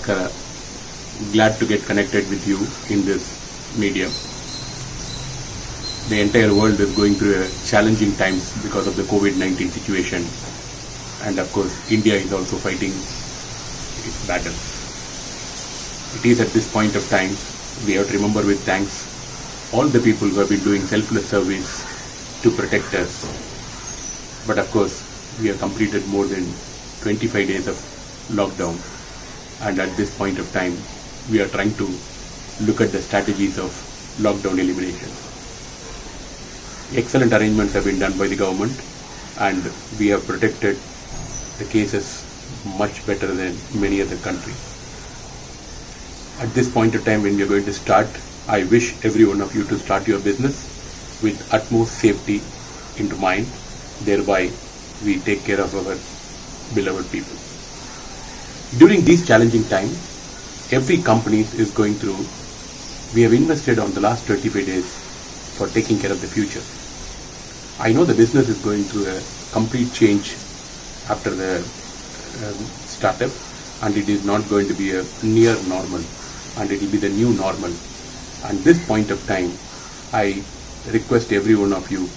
Namaskara. Glad to get connected with you in this medium. The entire world is going through a challenging times because of the COVID-19 situation, and of course India is also fighting its battle. It is at this point of time we have to remember with thanks all the people who have been doing selfless service to protect us. But of course we have completed more than 25 days of lockdown, and at this point of time we are trying to look at the strategies of lockdown elimination. Excellent arrangements have been done by the government, and we have protected the cases much better than many other countries. At this point of time when we are going to start, I wish every one of you to start your business with utmost safety into mind. Thereby we take care of our beloved people. During these challenging times, every company is going through. We have invested on the last 35 days for taking care of the future. I know the business is going through a complete change after the startup, and it is not going to be a near normal, and it will be the new normal. And this point of time, I request every one of you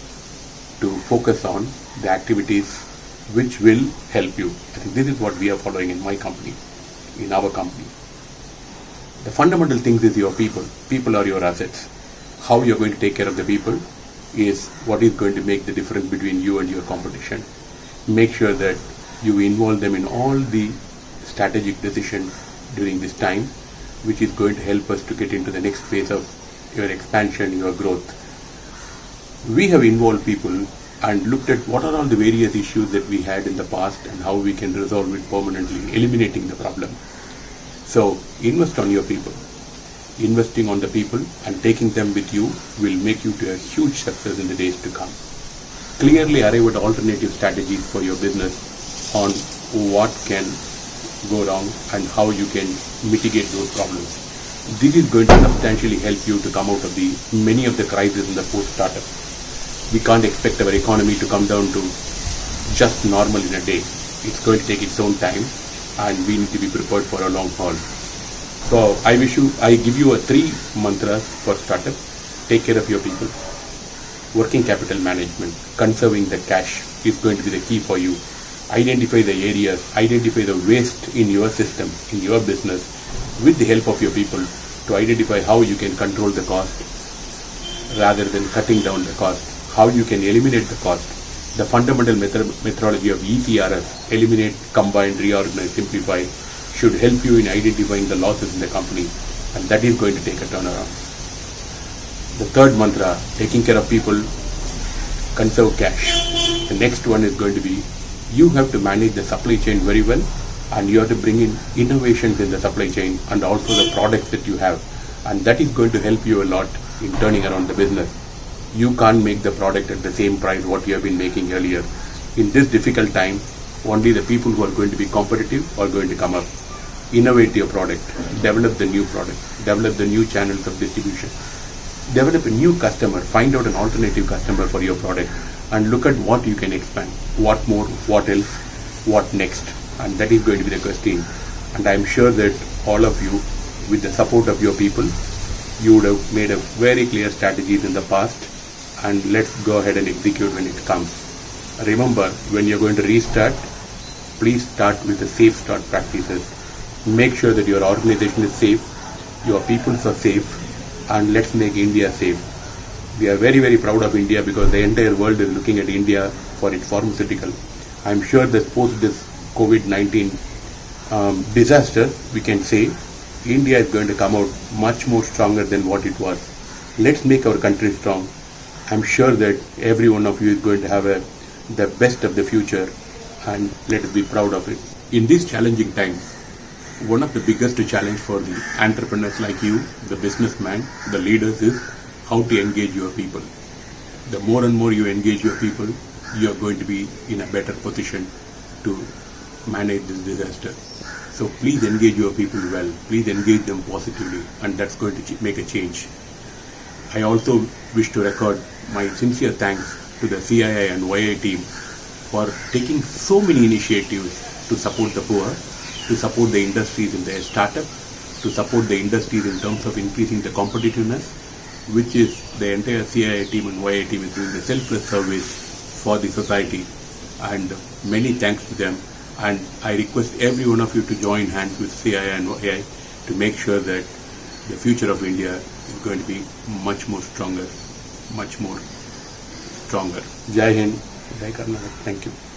to focus on the activities which will help you. I think this is what we are following in my company, in our company. The fundamental things is your people. People are your assets. How you are going to take care of the people is what is going to make the difference between you and your competition. Make sure that you involve them in all the strategic decisions during this time, which is going to help us to get into the next phase of your expansion, your growth. We have involved people and looked at what are all the various issues that we had in the past and how we can resolve it permanently, eliminating the problem. So invest on your people. Investing on the people and taking them with you will make you to a huge success in the days to come. Clearly arrive at alternative strategies for your business on what can go wrong and how you can mitigate those problems. This is going to substantially help you to come out of many of the crises in the post-startup. We can't expect our economy to come down to just normal in a day. It's going to take its own time, and we need to be prepared for a long haul. So I give you 3 mantras for startup. Take care of your people. Working capital management, conserving the cash is going to be the key for you. Identify the areas, identify the waste in your system, in your business, with the help of your people to identify how you can control the cost rather than cutting down the cost, how you can eliminate the cost. The fundamental methodology of ECRS, eliminate, combine, reorganize, simplify, should help you in identifying the losses in the company, and that is going to take a turnaround. The 3rd mantra, taking care of people, conserve cash. The next one is going to be, you have to manage the supply chain very well, and you have to bring in innovations in the supply chain and also the products that you have, and that is going to help you a lot in turning around the business. You can't make the product at the same price what you have been making earlier. In this difficult time, only the people who are going to be competitive are going to come up. Innovate your product, develop the new product, develop the new channels of distribution, develop a new customer, find out an alternative customer for your product, and look at what you can expand, what more, what else, what next, and that is going to be the question. And I am sure that all of you, with the support of your people, you would have made a very clear strategies in the past, and let's go ahead and execute when it comes. Remember, when you're going to restart, please start with the safe start practices. Make sure that your organization is safe, your people are safe, and let's make India safe. We are very, very proud of India because the entire world is looking at India for its pharmaceutical. I'm sure that post this COVID-19 disaster, we can say India is going to come out much more stronger than what it was. Let's make our country strong. I'm sure that every one of you is going to have the best of the future, and let us be proud of it. In these challenging times, one of the biggest challenge for the entrepreneurs like you, the businessman, the leaders, is how to engage your people. The more and more you engage your people, you are going to be in a better position to manage this disaster. So please engage your people well, please engage them positively, and that's going to make a change. I also wish to record my sincere thanks to the CII and YI team for taking so many initiatives to support the poor to support the industries in their startup, to support the industries in terms of increasing the competitiveness, which is the entire CII team and YI team is doing the selfless service for the society, and many thanks to them. And I request every one of you to join hands with CII and YI to make sure that the future of India is going to be much more stronger, much more stronger. Jai Hind, Jai Karnataka. Thank you.